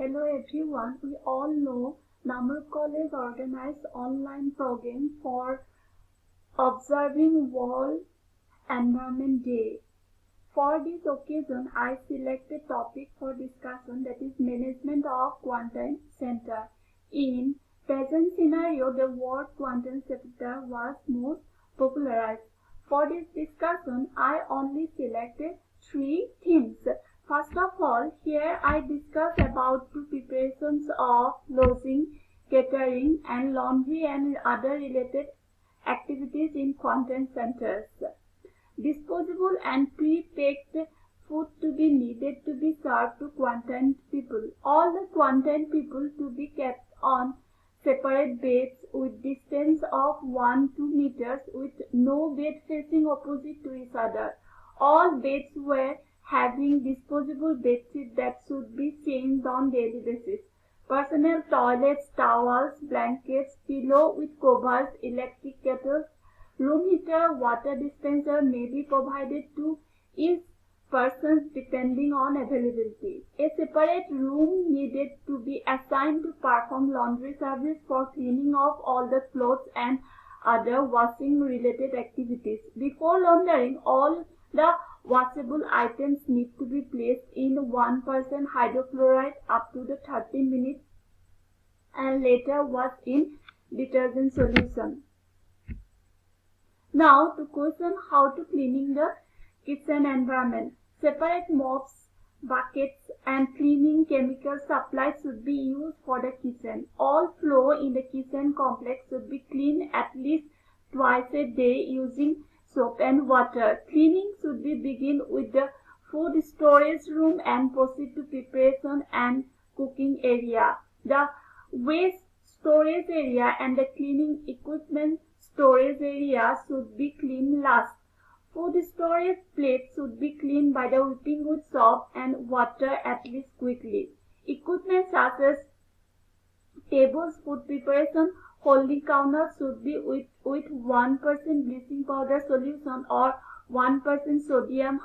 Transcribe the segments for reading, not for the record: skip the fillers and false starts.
Hello everyone. We all know Namur College organized online program for observing World Environment Day. For this occasion, I selected topic for discussion, that is management of quarantine center. In present scenario, the word quarantine center was most popularized. For this discussion, I only selected three themes. First of all, here I discuss about the preparations of lodging, catering, and laundry and other related activities in quarantine centers. Disposable and pre-packed food to be needed to be served to quarantined people. All the quarantined people to be kept on separate beds with distance of 1-2 meters with no bed facing opposite to each other. All beds were having disposable bedsheet that should be changed on daily basis. Personal toilets, towels, blankets, pillow with covers, electric kettles, room heater, water dispenser may be provided to each person depending on availability. A separate room needed to be assigned to perform laundry service for cleaning of all the clothes and other washing related activities. Before laundering, all the washable items need to be placed in 1% hydrochloride up to the 30 minutes and later washed in detergent solution. Now to question how to cleaning the kitchen environment. Separate mops, buckets and cleaning chemical supplies should be used for the kitchen. All floor in the kitchen complex should be cleaned at least twice a day using soap and water. Cleaning should be begin with the food storage room and proceed to preparation and cooking area. The waste storage area and the cleaning equipment storage area should be cleaned last. Food storage plates should be cleaned by the whipping with soap and water at least quickly. Equipment such as tables, food preparation, holding counters should be with 1% bleaching powder solution or 1% sodium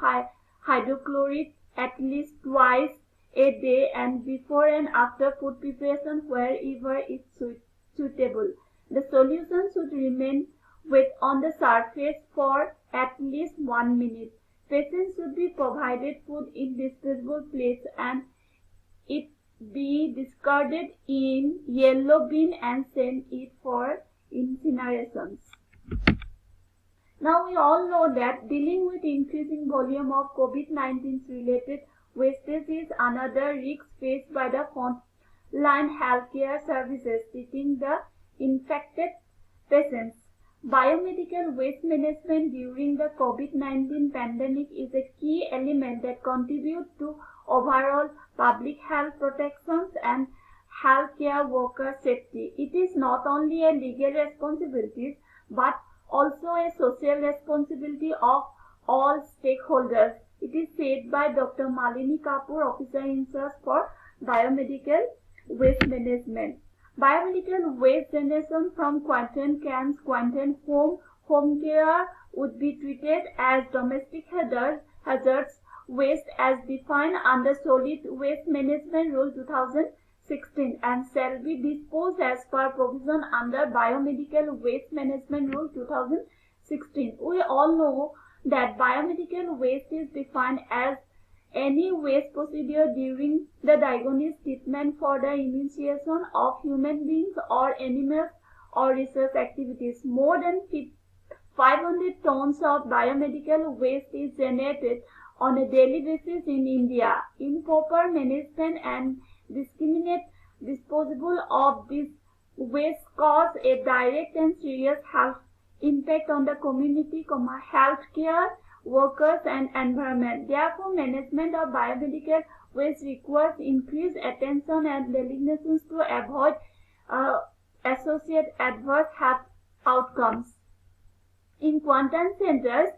hydrochloride at least twice a day and before and after food preparation wherever it's suitable. The solution should remain wet on the surface for at least 1 minute. Patients should be provided food in disposable plates and it be discarded in yellow bin and sent it for incinerations. Now we all know that dealing with increasing volume of COVID-19 related wastage is another risk faced by the frontline healthcare services treating the infected patients. Biomedical waste management during the COVID-19 pandemic is a key element that contributes to overall public health protections and healthcare worker safety. It is not only a legal responsibility but also a social responsibility of all stakeholders. It is said by Dr. Malini Kapoor, Officer in Charge for Biomedical Waste Management. Biomedical waste generation from quarantine camps, quarantine home care would be treated as domestic hazards waste as defined under Solid Waste Management Rule 2016 and shall be disposed as per provision under Biomedical Waste Management Rule 2016. We all know that biomedical waste is defined as any waste procedure during the diagnostic treatment for the initiation of human beings or animals or research activities. More than 500 tons of biomedical waste is generated on a daily basis in India. Improper management and discriminate disposal of this waste cause a direct and serious health impact on the community, healthcare workers and environment. Therefore, management of biomedical waste requires increased attention and diligence to avoid associated adverse health outcomes. In quarantine centers,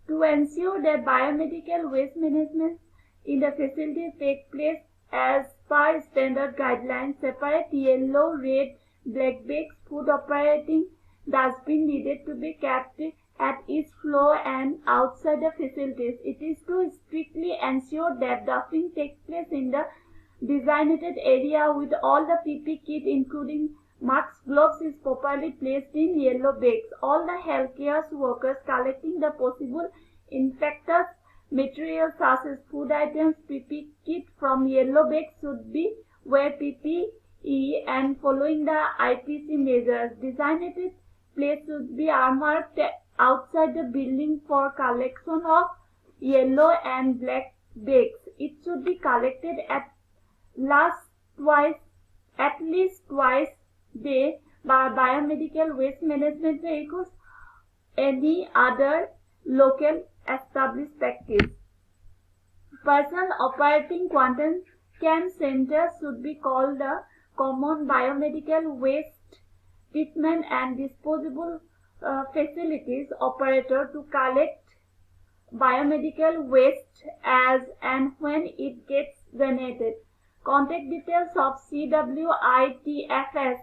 to ensure that biomedical waste management in the facility take place as per standard guidelines, separate yellow, red, black bags, food operating dustbin needed to be kept at each floor and outside the facilities. It is to strictly ensure that dumping takes place in the designated area with all the PP kit including masks, gloves is properly placed in yellow bags. All the healthcare workers collecting the possible infectious materials such as food items, PP kit from yellow bags should be wear PPE and following the IPC measures. Designated place should be earmarked outside the building for collection of yellow and black bags. It should be collected at least twice day by biomedical waste management vehicles, any other local established practice. Person operating quarantine camp centers should be called the common biomedical waste treatment and disposable facilities operator to collect biomedical waste as and when it gets donated. Contact details of CWITFS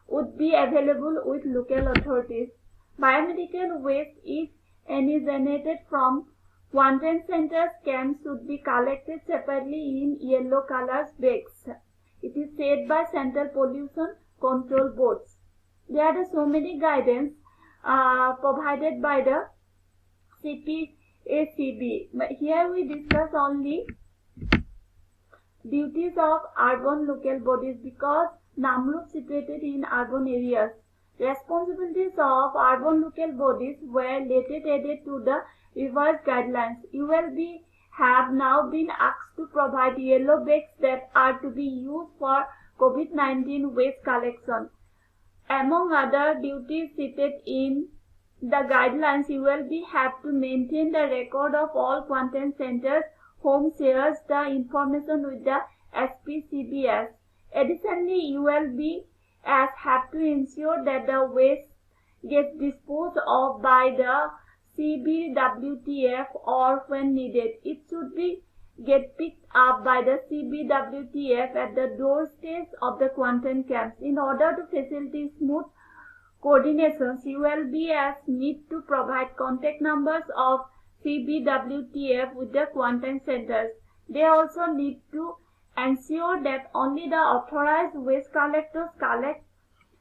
would be available with local authorities. Biomedical waste, if any donated from quarantine centers, camps should be collected separately in yellow color bags. It is said by Central Pollution Control Boards. There are so many guidance provided by the CPACB. But here we discuss only duties of urban local bodies because Namrup situated in urban areas. Responsibilities of urban local bodies were later added to the revised guidelines. ULB have now been asked to provide yellow bags that are to be used for COVID-19 waste collection. Among other duties cited in the guidelines, ULB have to maintain the record of all quarantine centers, home shares the information with the SPCBS. Additionally, ULB have to ensure that the waste gets disposed of by the CBWTF or when needed. It should be get picked up by the CBWTF at the doorsteps of the quarantine camps. In order to facilitate smooth coordinations, ULBs need to provide contact numbers of CBWTF with the quarantine centers. They also need to ensure that only the authorized waste collectors collect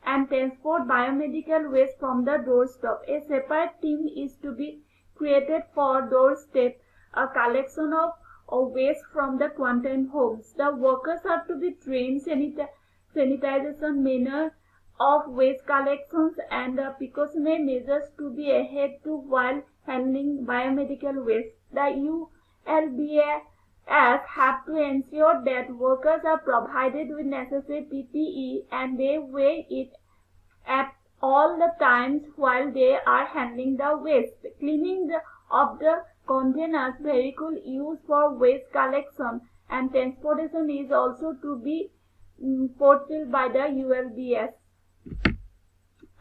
and transport biomedical waste from the doorstep. A separate team is to be created for doorstep collection of waste from the quarantine homes. The workers are to be trained sanitization manner of waste collections and precautionary measures to be adhered to while handling biomedical waste. The ULBAS have to ensure that workers are provided with necessary PPE and they wear it at all the times while they are handling the waste. Cleaning of the containers vehicle used for waste collection and transportation is also to be fulfilled by the ULBS.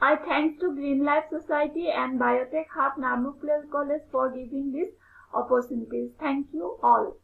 I thanks to Green Life Society and Biotech Hub Namrup College for giving these opportunities. Thank you all.